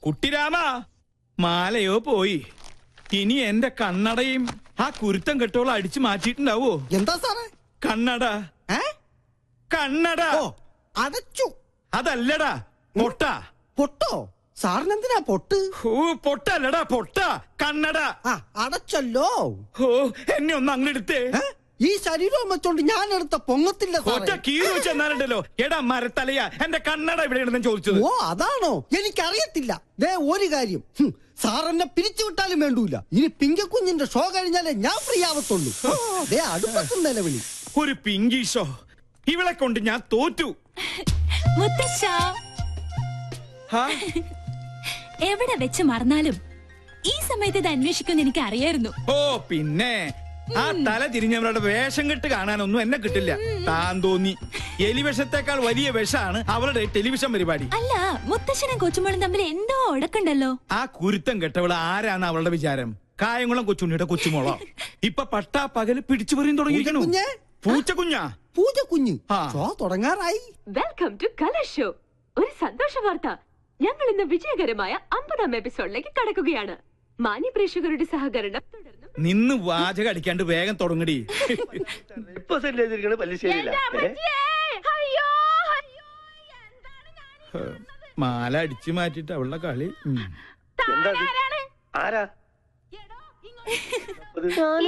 കുട്ടിരാമ, മാലയോ പോയി. ഇനി എന്റെ കണ്ണടയും ആ കുരുത്തം കെട്ടോളം അടിച്ചു മാറ്റിയിട്ടുണ്ടാവോ? എന്താ സാറേ? കണ്ണട. കണ്ണട അടച്ചു. അതല്ലടാ, പൊട്ട. പൊട്ടോ? സാറിനെന്തിനാ പൊട്ട്? പൊട്ടല്ലടാ, പൊട്ട. കണ്ണട. അടച്ചല്ലോ. എന്നെ ഒന്ന് അങ്ങെടുത്തേ. ഈ ശരീരം വെച്ചോണ്ട് ഞാൻ എടുത്ത പൊങ്ങത്തില്ല. കീറി വെച്ചെന്നാലുണ്ടല്ലോ. എടാ മരത്തലയാ, എന്റെ കണ്ണട എവിടെയാണെന്ന് ചോദിച്ചത്. ഓ അതാണോ? എനിക്കറിയത്തില്ല. ദേ ഒരു കാര്യം, സാർ എന്നെ പിരിച്ചുവിട്ടാലും വേണ്ടൂല. ഇനി പിങ്കക്കുഞ്ഞിന്റെ ഷോ കഴിഞ്ഞാലേ ഞാൻ ഫ്രീ ആവത്തുള്ളൂ. അടുപ്പത്തും നിലവിളി. ഒരു പിങ്കി ഷോ? ഇവളെ കൊണ്ട് ഞാൻ തോറ്റു. എവിടെ വെച്ച് മറന്നാലും ഈ സമയത്ത് ഇത് അന്വേഷിക്കുമെന്ന് എനിക്ക് അറിയായിരുന്നു. ഓ പിന്നെ ആ തല തിരിഞ്ഞവരുടെ വേഷം കെട്ട് കാണാനൊന്നും എന്നെ കിട്ടില്ല. താൻ തോന്നി. എലിവിഷത്തെക്കാൾ വലിയ വിഷമാണ് അവളുടെ ടെലിവിഷൻ പരിപാടി. അല്ല, മുത്തശ്ശനും കൊച്ചുമോളും തമ്മിൽ എന്തോ ഉടക്കുണ്ടല്ലോ. ആ കുരുത്തം കെട്ടവള് ആരാണ് അവളുടെ വിചാരം? കായംകുളം കൊച്ചുണ്ണിയുടെ കൊച്ചുമോളോ? ഇപ്പൊ പട്ടാ പകല് പിടിച്ചു പറയും തുടങ്ങിയിരിക്കണു. പൂച്ചക്കുഞ്ഞാ? പൂച്ചക്കുഞ്ഞ് ഷോ തുടങ്ങാറായി. Welcome to colour show. ഒരു സന്തോഷ വാർത്ത. ഞങ്ങൾ ഇന്ന് വിജയകരമായ 50ാം എപ്പിസോഡിലേക്ക് കടക്കുകയാണ്. മാന്യ പ്രേക്ഷകരുടെ സഹകരണം നിന്ന് വാചകം അടിക്കാണ്ട് വേഗം തുടങ്ങടി. മാല അടിച്ചു മാറ്റിട്ട് അവളുടെ കളി.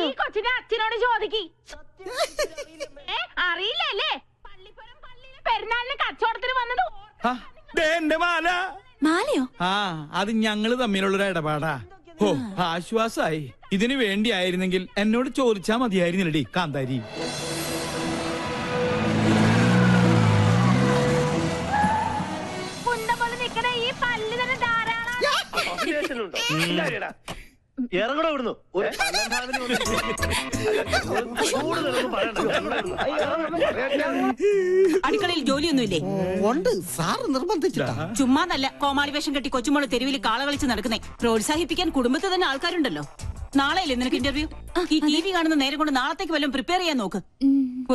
ഈ കൊച്ചിനെ അച്ഛനോട് ചോദിക്കി. അറിയില്ലല്ലേ? പെരുന്നാളിന് കച്ചവടത്തിന് വന്നത് എന്റെ മാല. മാലയോ? അത് ഞങ്ങള് തമ്മിലുള്ളൊരു ഇടപാടാ. ഓ ആശ്വാസായി. ഇതിനു വേണ്ടിയായിരുന്നെങ്കിൽ എന്നോട് ചോദിച്ചാ മതിയായിരുന്നില്ലടി കാന്താരി. ഈ പല്ല് തന്നെ ധാരാളം. ഇറങ്ങണോ ഇവിടുന്ന്? അടുക്കളയിൽ ജോലിയൊന്നുമില്ലേ? ഉണ്ട്, സാറ് നിർബന്ധിച്ചിട്ടാ. ചുമ്മാതല്ല കോമാളി വേഷം കെട്ടി കൊച്ചുമോള് തെരുവിൽ കാള കളിച്ച് നടക്കുന്നേ. പ്രോത്സാഹിപ്പിക്കാൻ കുടുംബത്തിൽ തന്നെ ആൾക്കാരുണ്ടല്ലോ. നാളെയല്ലേ നിനക്ക് ഇന്റർവ്യൂ? ഈ TV കാണുന്ന നേരം കൊണ്ട് നാളത്തേക്ക് വല്ലതും പ്രിപ്പയർ ചെയ്യാൻ നോക്ക്.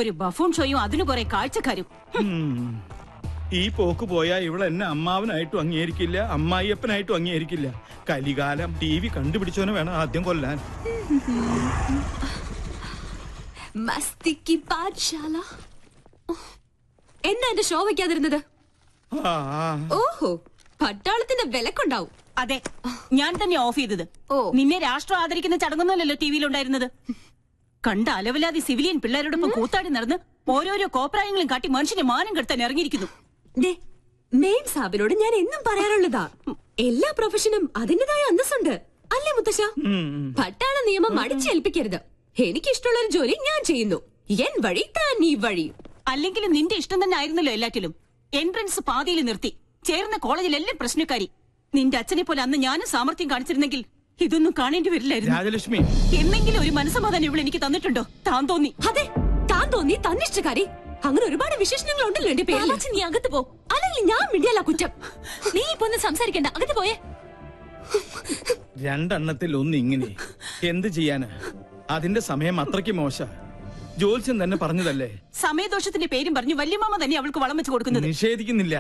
ഒരു ബഫൂൺ ഷോയും അതിന് കുറെ കാഴ്ചക്കാരും. ഈ പോക്ക് പോയാ ഇവിടെ എന്നെ അമ്മാവനായിട്ടും അംഗീകരിക്കില്ല, അമ്മായിയപ്പനായിട്ടും അംഗീകരിക്കില്ല. കലികാലം. TV കണ്ടുപിടിച്ചവനെ വേണം ആദ്യം കൊല്ലാൻ. മസ്തിക്ക് പാഠശാല. എന്നാ എന്റെ ഷോ വെക്കാതിരുന്നത്? ഓഹോ, പട്ടാളത്തിന്റെ വിലക്കുണ്ടാവും. അതെ, ഞാൻ തന്നെ ഓഫ് ചെയ്തത്. നിന്നെ രാഷ്ട്രം ആദരിക്കുന്ന ചടങ്ങൊന്നുമല്ലല്ലോ TVയിലുണ്ടായിരുന്നത്. കണ്ട അലവലാതി സിവിലിയൻ പിള്ളേരോടൊപ്പം കൂത്താടി നടന്ന് ഓരോരോ കോപ്രായങ്ങളും കാട്ടി മനുഷ്യനെ മാനം കെടുത്താൻ ഇറങ്ങിയിരിക്കുന്നു. മെയിൻ സാബിനോട് ഞാൻ എന്നും പറയാറുള്ളതാ, എല്ലാ പ്രൊഫഷനും അതിന്റേതായ അന്തസ്സുണ്ട്. അല്ലേ മുത്തശ്ശ? പട്ടാള നിയമം അടിച്ചേൽപ്പിക്കരുത്. എനിക്കിഷ്ടമുള്ള ഒരു ജോലി ഞാൻ ചെയ്യുന്നു. എൻ വഴി താൻ ഈ വഴി. അല്ലെങ്കിലും നിന്റെ ഇഷ്ടം തന്നെ ആയിരുന്നല്ലോ എല്ലാറ്റിലും. എൻട്രൻസ് പാതിയിൽ നിർത്തി. ചേർന്ന കോളേജിലെല്ലാം പ്രശ്നക്കാരി. നിന്റെ അച്ഛനെ പോലെ അന്ന് ഞാനും സാമർത്ഥ്യം കാണിച്ചിരുന്നെങ്കിൽ ഇതൊന്നും കാണേണ്ടി വരില്ലായിരുന്നു. രാജലക്ഷ്മി, എന്നെങ്കിലും ഒരു മനസ്സമാധാനം ഇവിടെ എനിക്ക് തന്നിട്ടുണ്ടോ? താൻ തോന്നി. അതെ, താൻ തോന്നി, തന്നിഷ്ടക്കാരി. അങ്ങനെ ഒരുപാട് വിശേഷണങ്ങൾ ഉണ്ടല്ലോ എന്റെ പേര്. നീ അകത്ത് പോ, അല്ലെങ്കിൽ ഞാൻ മിണ്ടിയല്ല കുറ്റം. നീ ഇപ്പൊ ഒന്ന് സംസാരിക്കണ്ട, അകത്ത് പോയേ. രണ്ടെണ്ണത്തിൽ ഒന്ന് ഇങ്ങനെ എന്ത് ചെയ്യാന്? അതിന്റെ സമയം അത്രയ്ക്ക് മോശ. ജോത്സ്യം തന്നെ പറഞ്ഞതല്ലേ. സമയദോഷത്തിന്റെ പേരും പറഞ്ഞു വല്യമാമ തന്നെ അവൾക്ക് വളം വെച്ച് കൊടുക്കുന്നത്. നിഷേധിക്കുന്നില്ല.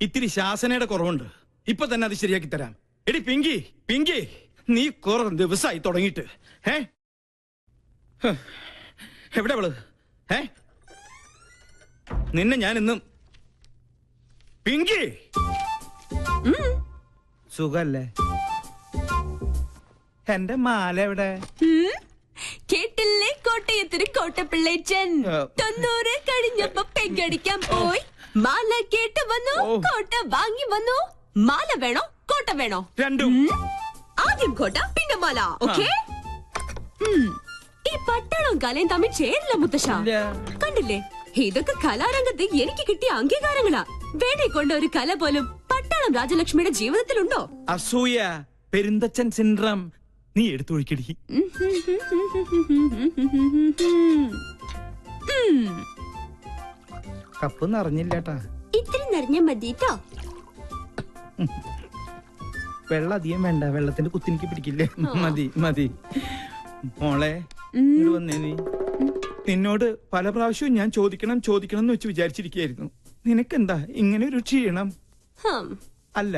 ഇത്തിരി ശാസനയുടെ കുറവുണ്ട്. ഇപ്പൊ തന്നെ അത് ശരിയാക്കി തരാം. എടി പിങ്കി, പിങ്കി, നീ കുറെ ദിവസമായി തുടങ്ങിയിട്ട്. എവിടെ അവള്? നിന്നെ ഞാൻ ഇന്നും. പിങ്കി, സുഖല്ലേ? എന്റെ മാല എവിടെ? കേട്ടില്ലേ കോട്ടയത്തിന് കോട്ടപ്പിള്ളേച്ചൻ 90 കഴിഞ്ഞപ്പോ പെങ്കടിക്കാൻ പോയി. മാല കേട്ട് വന്നു, കോട്ട വാങ്ങി വന്നു. മാല വേണോ കോട്ട വേണോ? രണ്ടും. ആദ്യം കോട്ട പിന്നെ മാല. ഓക്കേ? ഈ പട്ടാളവും കലയും തമ്മിൽ ചേരില്ല മുത്തശ്ശ. കണ്ടില്ലേ, ഇതൊക്കെ കലാരംഗത്ത് എനിക്ക് കിട്ടിയ അംഗീകാരങ്ങളാ. വേണേ കൊണ്ട് ഒരു കല പോലും പട്ടാളം രാജലക്ഷ്മിയുടെ ജീവിതത്തിലുണ്ടോ? അസൂയ, പെരുന്തച്ചൻ സിൻഡ്രം. നീ എടുത്തൊഴിക്കടി. കപ്പ് നിറഞ്ഞില്ലേട്ടാ. ഇത്തിരി നിറഞ്ഞ മതിട്ടോ. വെള്ളം അധികം വേണ്ട, വെള്ളത്തിന്റെ കുത്തിനിക്ക് പിടിക്കില്ലേ. മതി മതി. മോളെ ഇങ്ങോട്ട് വന്നേ. നീ നിന്നോട് പല പ്രാവശ്യവും ഞാൻ ചോദിക്കണം ചോദിക്കണം എന്ന് വെച്ച് വിചാരിച്ചിരിക്കുകയായിരുന്നു. നിനക്കെന്താ ഇങ്ങനെ ഒരു ക്ഷീണം? ഹം. അല്ല,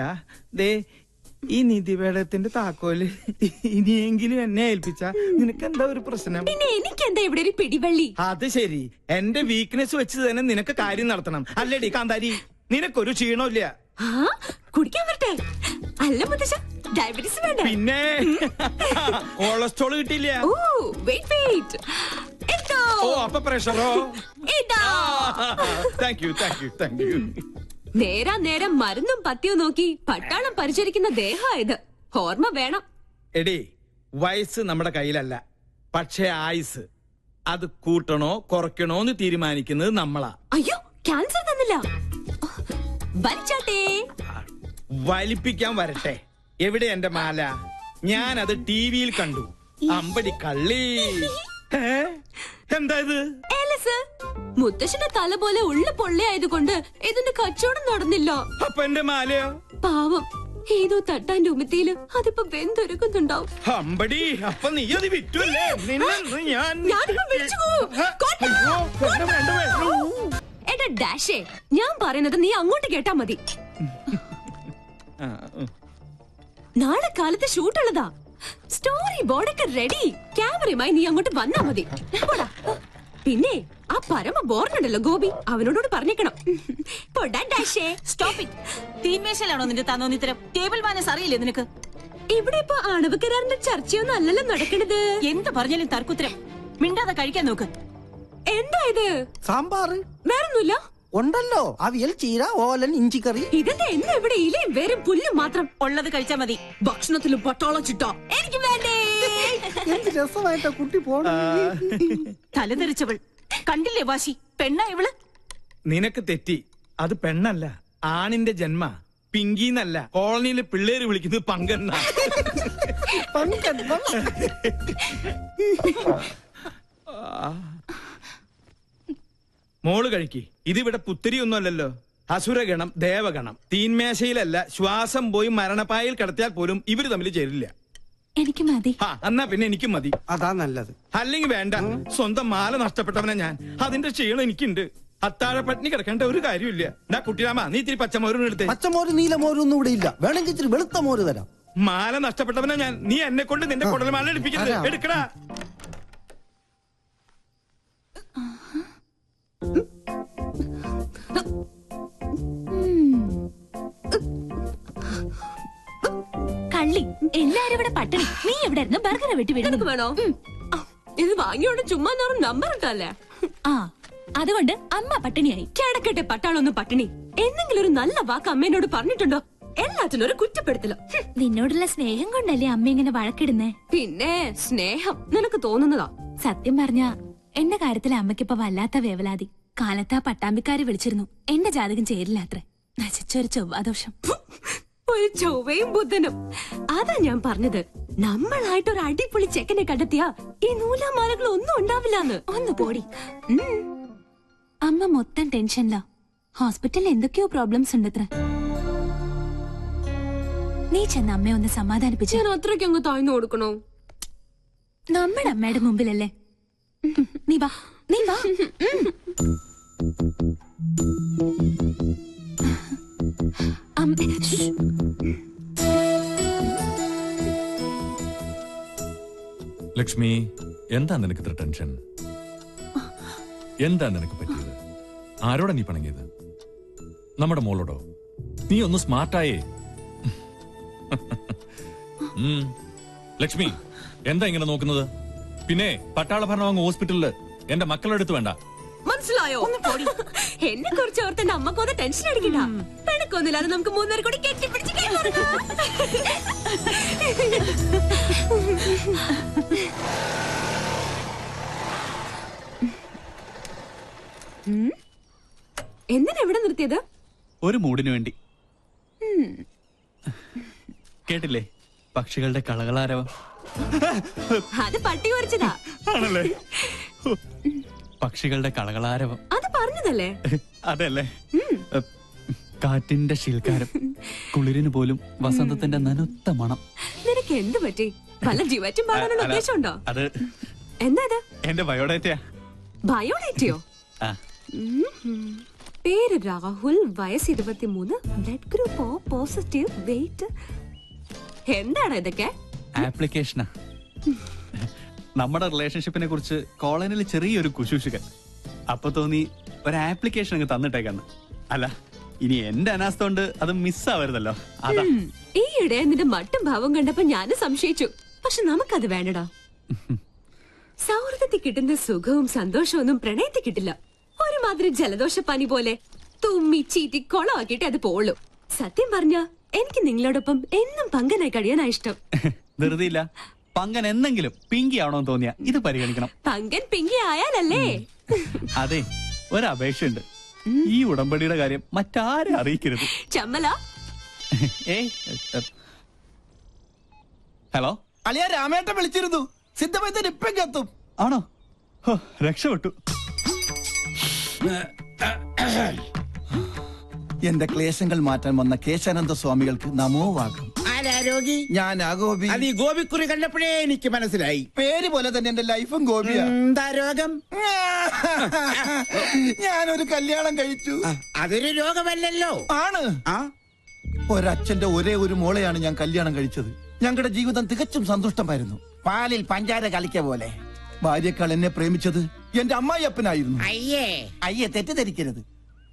ദേ ഈ നിധിവേടത്തിന്റെ താക്കോല് ഇനിയെങ്കിലും എന്നെ ഏൽപ്പിച്ച നിനക്ക് എന്താ ഒരു പ്രശ്നം? പിന്നെ എനിക്കെന്താ ഇവിടെ ഒരു പിടിവള്ളി? അത് ശരി, എന്റെ വീക്ക്നെസ് വെച്ച് തന്നെ നിനക്ക് കാര്യം നടത്തണം അല്ലേടി കാന്താരി? നിനക്കൊരു ക്ഷീണമില്ല. ആ കുടിക്കാൻ വരട്ടെ? അല്ല മുത്തശ്ശ, ഡയബറ്റീസ് വേണ്ട? പിന്നെ കൊളസ്ട്രോൾ കിട്ടിയില്ല. ഓ വെയിറ്റ് ഓ അപ്പൊ പ്രഷറോ? ഇതാ. Thank you. നേരാ നേരം മരുന്നും പത്തിയും നോക്കി പട്ടാളം പരിചരിക്കുന്ന ദേഹമായത്. ഓർമ്മ വേണം. എടി, വയസ്സ് നമ്മുടെ കയ്യിലല്ല, പക്ഷെ ആയുസ് അത് കൂട്ടണോ കുറയ്ക്കണോന്ന് തീരുമാനിക്കുന്നത് നമ്മളാ. അയ്യോ, ക്യാൻസർ തന്നില്ല. വലിച്ചാട്ടേ. വലിപ്പിക്കാൻ വരട്ടെ. എവിടെ എന്റെ മാല? ഞാനത് ടിവിയിൽ കണ്ടു. അമ്പടി കള്ളി. എന്താ ഇത്? മുത്തശ്ശന്റെ തല പോലെ ഉള്ള പൊള്ളയായതുകൊണ്ട് ഇതിന്റെ കച്ചവടം നടന്നില്ല. അപ്പൊ എന്റെ മാലയോ? പാവം, ഏതോ തട്ടാന്റെ ഉമിത്തിയില് അതിപ്പോ വെന്തൊരുക്കുന്നുണ്ടാവും. അമ്പടി, അപ്പൊ നീ അത് വിറ്റുവല്ലേ? ഞാനിപ്പോ വിളിച്ചു പോവും. എടാ ഡാഷേ, ഞാൻ പറയുന്നത് നീ അങ്ങോട്ട് കേട്ടാ മതി. നാളെ കാലത്ത് ഷൂട്ടുള്ളതാ. സ്റ്റോറി ബോർഡൊക്കെ റെഡി. ക്യാമറയുമായി നീ അങ്ങോട്ട് വന്നാ മതി. പോടാ. പിന്നെ ആ പരമ ബോർഡുണ്ടല്ലോ ഗോപി, അവനോട് പറഞ്ഞേക്കണം. Stop it. തീന്മേശയിലാണോ നിന്റെ തന്നോന്നിത്തരം? ടേബിൾ മാനസ് അറിയില്ലേ നിനക്ക്? ഇവിടെ ഇപ്പൊ ആണവ കരാറിന്റെ ചർച്ചയൊന്നും അല്ലല്ലോ നടക്കണത്. എന്ത് പറഞ്ഞാലും തർക്കുത്തരം. മിണ്ടാതെ കഴിക്കാൻ നോക്ക്. എന്താ ഇത്? സാമ്പാറ് വേറൊന്നുമില്ല? ഉണ്ടല്ലോ, അവിയൽ, ചീര, ഓലൻ, ഇഞ്ചിക്കറി. ഇതിന്റെ എന്നെ ഇവിടെ ഇലയും വേറെ പുല്ലും മാത്രം. ഉള്ളത് കഴിച്ചാ മതി. ഭക്ഷണത്തിലും പട്ടാള ചിട്ട എനിക്ക് വേണ്ടേ. എന്ത് രസമായിട്ടാ കുട്ടി പോണ. തലതെറിച്ചവൾ കണ്ടില്ലേ വാശി? പെണ്ണാ ഇവള്? നിനക്ക് തെറ്റി. അത് പെണ്ണല്ല, ആണിന്റെ ജന്മ. പിങ്കിന്നല്ല, കോളനിയിലെ പിള്ളേര് വിളിക്കുന്നത് പങ്കണ്ണ. മോള് കഴിക്ക്. ഇതിവിടെ പുത്തിരിയൊന്നും അല്ലല്ലോ. അസുരഗണം, ദേവഗണം. തീന്മേശയിലല്ല, ശ്വാസം പോയി മരണപ്പായിൽ കിടത്തിയാൽ പോലും ഇവര് തമ്മിൽ ചേരില്ല. എനിക്ക് മതി. എന്നാ പിന്നെ എനിക്കും മതി. അതാ നല്ലത്. അല്ലെങ്കിൽ വേണ്ട. സ്വന്തം മാല നഷ്ടപ്പെട്ടവനെ ഞാൻ. അതിന്റെ ക്ഷീണം എനിക്കുണ്ട്. അത്താഴ പട്ടിണി കിടക്കേണ്ട ഒരു കാര്യമില്ല. എന്നാ കുട്ടിരാമ, നീ ഇത്തിരി പച്ചമോരും എടുത്തേ. പച്ചമോര് നീലമോരും ഒന്നും ഇവിടെ ഇല്ല. വേണമെങ്കിൽ ഇച്ചിരി വെളുത്ത മോര് തരാം. മാല നഷ്ടപ്പെട്ടവനെ ഞാൻ. നീ എന്നെ കൊണ്ട് നിന്റെ കുടൽമാല എടുപ്പിക്കരുത്. എടുക്കടാ. കള്ളി, എല്ലാരും ഇവിടെ പട്ടിണി. നീ എവിടെ ഇരുന്ന് ബർഗറെ വെട്ടി വീടുന്നത് വേണോ? ഇത് വാങ്ങിയോണ്ട് ചുമ്മാ നമ്പർ ഇട്ടല്ലേ. ആ, അതുകൊണ്ട് അമ്മ പട്ടിണിയായി. കിടക്കട്ടെ പട്ടാളൊന്നും പട്ടിണി. എന്തെങ്കിലും ഒരു നല്ല വാക്ക് അമ്മേനോട് പറഞ്ഞിട്ടുണ്ടോ? എല്ലാത്തിനും ഒരു കുറ്റപ്പെടുത്തലോ. നിന്നോടുള്ള സ്നേഹം കൊണ്ടല്ലേ അമ്മ ഇങ്ങനെ വഴക്കിടുന്നേ? പിന്നെ സ്നേഹം നിനക്ക് തോന്നുന്നതാ. സത്യം പറഞ്ഞ എന്റെ കാര്യത്തിൽ അമ്മയ്ക്കിപ്പോ വല്ലാത്ത വേവലാതി. കാലത്താ പട്ടാമ്പിക്കാര് വിളിച്ചിരുന്നു, എന്റെ ജാതകം ചേരില്ലാത്രേ. നശിച്ചൊരു ചൊവ്വാദോഷം. ഒരു ചൊവ്വയും ബുധനും. അതാ ഞാൻ പറഞ്ഞത്, നമ്മളായിട്ട് ഒരു അടിപൊളി ചെക്കനെ കണ്ടെത്തിയാ ഈ നൂലാമാലകൾ ഒന്നും ഉണ്ടാവില്ലാന്ന്. ഒന്ന് പോടി. അമ്മ മൊത്തം ടെൻഷനിലാ. ഹോസ്പിറ്റലിൽ എന്തൊക്കെയോ പ്രോബ്ലംസ് ഉണ്ടത്ര. നീ ചെന്ന് അമ്മയെ ഒന്ന് സമാധാനിപ്പിച്ചു. ഞാൻ അത്രയ്ക്ക് അങ്ങ് താഴ്ന്നു കൊടുക്കണോ? നമ്മുടെ അമ്മയുടെ മുമ്പിലല്ലേ. നീ വാ, നീ വാ. ലക്ഷ്മി, എന്താ നിനക്ക് ഇത്ര ടെൻഷൻ? എന്താ നിനക്ക് പറ്റിയത്? ആരോടാ നീ പണങ്ങിയത്? നമ്മുടെ മോളോടോ? നീ ഒന്ന് സ്മാർട്ടായേ. ലക്ഷ്മി, എന്താ ഇങ്ങനെ നോക്കുന്നത്? പിന്നെ പട്ടാള ഭരണം അങ്ങ് ഹോസ്പിറ്റലില് എന്റെ മക്കളുടെ അടുത്ത് വേണ്ട. മനസ്സിലായോ? എന്നെ കുറിച്ച് ഓർത്ത് എന്റെ അമ്മക്കൊന്ന് ടെൻഷൻ അടിക്കണ്ട. പിണക്കൊന്നുമില്ലാതെ നമുക്ക് മൂന്നുപേർ കൂടി കെട്ടിപ്പിടിച്ച് എന്തിനാ എവിടെ നിർത്തിയത്? ഒരു മൂടിനു വേണ്ടി. കേട്ടില്ലേ പക്ഷികളുടെ കളകളാരവം? അത് പട്ടി കുറച്ചതാ. ആണല്ലേ? പക്ഷികളുടെ കളകളാരവം അത് പറഞ്ഞതല്ലേ? അതല്ലേ? കാറ്റിന്റെ ശീൽക്കാരം, കുളിരിന് പോലും വസന്തത്തിന്റെ നനുത്ത മണം. നിനക്ക് എന്ത് പറ്റി? വല്ല ജീവറ്റും പാടാനുള്ള ഉദ്ദേശമുണ്ടോ? അത് എന്താ ഇത്? എന്റെ ബയോഡേറ്റയാ. ബയോഡേറ്റയോ? പേര് രാഹുൽ, വയസ്സ് 23, blood group O positive, wait എന്താണ് ഇതൊക്കെ? ആപ്ലിക്കേഷനാ. നമ്മുടെ റിലേഷൻഷിപ്പിനെ കുറിച്ച് കോളനിയിൽ ചെറിയൊരു കുശൂഷുകൻ. അപ്പൊ തോന്നി ഒരു ആപ്ലിക്കേഷൻ അങ്ങ് തന്നിട്ടേക്കാന്ന്. അല്ല, ഇനി എന്റെ അനാസ്ഥ കൊണ്ട് അത് മിസ്സാവരുതല്ലോ, അതാ. ഈയിടെ നിന്റെ മട്ടും ഭാവം കണ്ടപ്പോ ഞാനും സംശയിച്ചു. പക്ഷെ നമുക്കത് വേണ്ടടാ. സൗഹൃദത്തിൽ കിട്ടുന്ന സുഖവും സന്തോഷവും ഒന്നും പ്രണയത്തിൽ കിട്ടില്ല. ഒരുമാതിരി ജലദോഷ പനി പോലെ തുമ്മി ചീറ്റി കൊളമാക്കിയിട്ട് അത് പോളൂ. സത്യം പറഞ്ഞ എനിക്ക് നിങ്ങളോടൊപ്പം എന്നും പങ്കനായി കഴിയാനാ ഇഷ്ടം. വെറുതെ ഇല്ല, പങ്കൻ എന്തെങ്കിലും പിങ്കി ആവണോന്ന് തോന്നിയാ ഇത് പരിഗണിക്കണം. പങ്കൻ പിങ്കി ആയാലല്ലേ? അതെ, ഒരപേക്ഷയുണ്ട്. ഈ ഉടമ്പടിയുടെ കാര്യം മറ്റാരെ അറിയിക്കരുത്. ചമ്മല. ഹലോ, അളിയ രാമേട്ടൻ വിളിച്ചിരുന്നു. സിദ്ധമൈത്തൻ ഇപ്പം എത്തും. ആണോ? രക്ഷപ്പെട്ടു. എന്റെ ക്ലേശങ്ങൾ മാറ്റാൻ വന്ന കേശാനന്ദ സ്വാമികൾക്ക് നമോവാകം. ആരാരോഗി? ഞാൻ ഗോപി. അത് ഈ ഗോപിക്കുറി കണ്ടപ്പോഴേ എനിക്ക് മനസ്സിലായി. പേര് പോലെ തന്നെ എന്റെ ലൈഫും ഗോപിയാ. എന്താ രോഗം? ഞാനൊരു കല്യാണം കഴിച്ചു. അതൊരു രോഗമല്ലല്ലോ. ആണ്. ഒരച്ഛന്റെ ഒരേ ഒരു മോളെയാണ് ഞാൻ കല്യാണം കഴിച്ചത്. ഞങ്ങളുടെ ജീവിതം തികച്ചും സന്തുഷ്ടമായിരുന്നു. പാലിൽ പഞ്ചാര കളിക്ക പോലെ. ഭാര്യക്കാൾ എന്നെ പ്രേമിച്ചത് എന്റെ അമ്മായിയപ്പനായിരുന്നു. അയ്യേ തെറ്റിദ്ധരിക്കരുത്.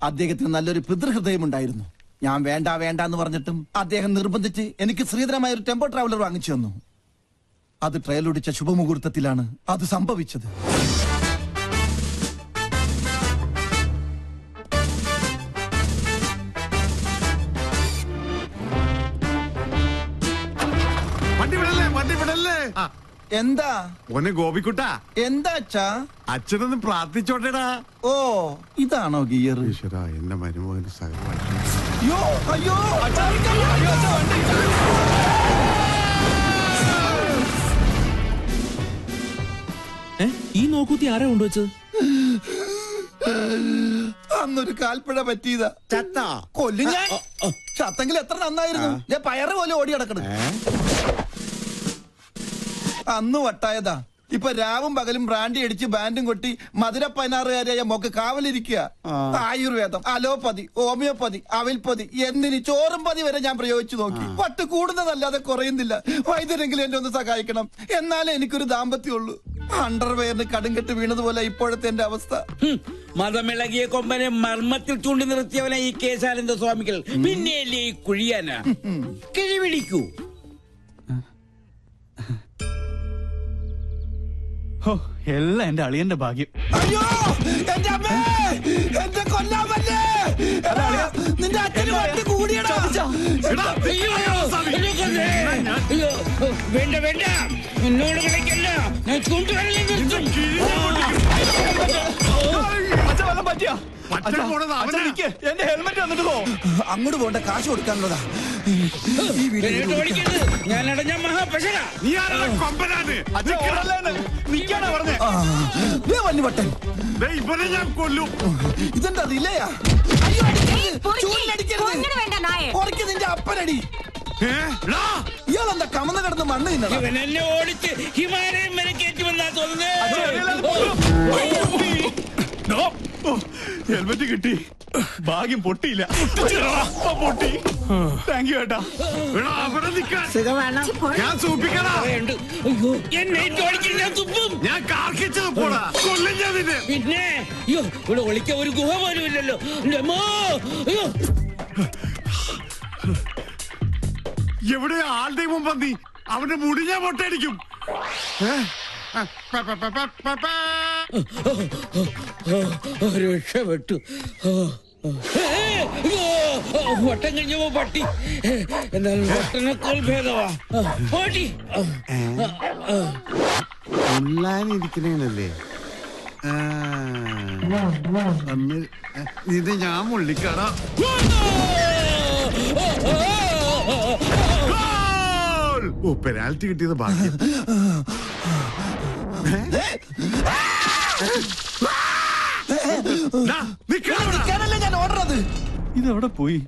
അദ്ദേഹത്തിന് നല്ലൊരു പിതൃഹൃദയമുണ്ടായിരുന്നു. ഞാൻ വേണ്ട എന്ന് പറഞ്ഞിട്ടും അദ്ദേഹം നിർബന്ധിച്ച് എനിക്ക് ശ്രീധരമായ ഒരു ടെമ്പോ ട്രാവലർ വാങ്ങിച്ചു തന്നു. അത് ട്രയലൊടിച്ച ശുഭമുഹൂർത്തത്തിലാണ് അത് സംഭവിച്ചത്. എന്താ ഓനെ ഗോപിക്കുട്ട? എന്താ അച്ഛാ? അച്ഛനൊന്ന് പ്രാർത്ഥിച്ചോട്ടേടാ. ഓ, ഇതാണോ ഗിയർ? ഈശ്വരാ, എന്റെ മരുമകന് സഹപാഠി. അയ്യോ, ഈ നോക്കൂത്തി ആരാ കൊണ്ടുവച്ചത്? അന്നൊരു കാൽപ്പഴ പറ്റിയതാ. ചത്ത കൊല്ലു ഞാൻ. ചത്തെങ്കിൽ എത്ര നന്നായിരുന്നു. ഞാൻ പയറ് പോലെ ഓടി കിടക്കണം. അന്ന് വട്ടായതാ. ഇപ്പൊ രാവും പകലും ബ്രാൻഡി അടിച്ച് ബാൻഡും കൊട്ടി മധുര 16കാരിയായ മോക്ക് കാവലിരിക്കുക. ആയുർവേദം, അലോപ്പതി, ഹോമിയോപ്പതി, അവിൽപ്പതി, എന്തിന് ചോറും പതി വരെ ഞാൻ പ്രയോഗിച്ചു നോക്കി. പട്ട് കൂടുന്നതല്ലാതെ കുറയുന്നില്ല. വൈദ്യരെങ്കിലും എന്നെ ഒന്ന് സഹായിക്കണം. എന്നാലേ എനിക്കൊരു ദാമ്പത്യമുള്ളൂ. അണ്ടർവെയറിന് കടുങ്കെട്ട് വീണതുപോലെ ഇപ്പോഴത്തെ എന്റെ അവസ്ഥ. മതമിളകിയ കൊമ്പനെ മർമ്മത്തിൽ ചൂണ്ടി നിർത്തിയവനെ ഈ കേശാനന്ദ സ്വാമികൾ പിന്നെയല്ലേ ഈ കുഴിയാന. കിഴിപിടിക്കൂ. എല്ലാം എന്റെ അളിയന്റെ ഭാഗ്യം. അയ്യോ, എന്റെ അമ്മേ, എന്റെ കൊല്ലാമല്ലേ. നിന്റെ അച്ഛന് വട്ടി കൂടിയടാ. വേണ്ട വേണ്ട, എന്നോട് കളിക്കല്ല. ഞാൻ ചൂണ്ടുകളിൽ നിർത്തും. എന്റെ ഹെൽമെറ്റ് വന്നിട്ട് പോ. അങ്ങോട്ട് പോണ്ട, കാശ് കൊടുക്കാനുള്ളതാ. ഞാൻ അടഞ്ഞ മഹാപശക. വല്ലുവട്ടൻ ഇവനെ ഞാൻ കൊല്ലും. ഇതെന്താ റിലയാ? കുറയ്ക്ക് നിന്റെ അപ്പനടി. ഇയാളെന്താ കമന്ന് കിടന്ന് മണ്ണ് തിന്നണം. ഇവൻ എന്നെ ഓടിച്ച് ഹിമാലയം വരെ കയറ്റുമെന്നാ തോന്നുന്നത്. ഹെൽമെറ്റ് കിട്ടി. ഭാഗ്യം പൊട്ടിയില്ല. പൊട്ടി. താങ്ക് യു ഏട്ടാ. ഞാൻ സൂപ്പിക്കടാ. ഞാൻ കാർക്കിച്ചത് പോടാ. കൊല്ലും ഞാൻ നിന്നെ. പിന്നെ ഇവിടെ ഒളിക്ക ഒരു ഗുഹ പോലും ഇല്ലല്ലോ. എവിടെ ആളുടെ മുമ്പ് നീ അവന്റെ മുടി ഞാൻ പൊട്ടടിക്കും. രക്ഷപ്പെട്ടു. വട്ടം കഴിഞ്ഞപ്പോ പട്ടി. എന്നാലും വട്ടനേക്കാൾ ഭേദമാ പട്ടി. ഉള്ളാനിരിക്കണേനല്ലേ ഇത് ഞാൻ മുള്ളിക്കട. ഓ, പെനാൽറ്റി കിട്ടിയത് ഭാഗ്യം. ഞാൻ ഓർഡറത്. ഇതെവിടെ പോയി?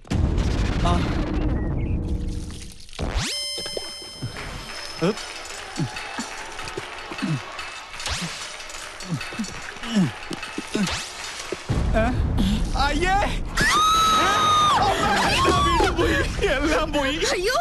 അയ്യേ, വീണ്ടും പോയി. എല്ലാം പോയി. അയ്യോ,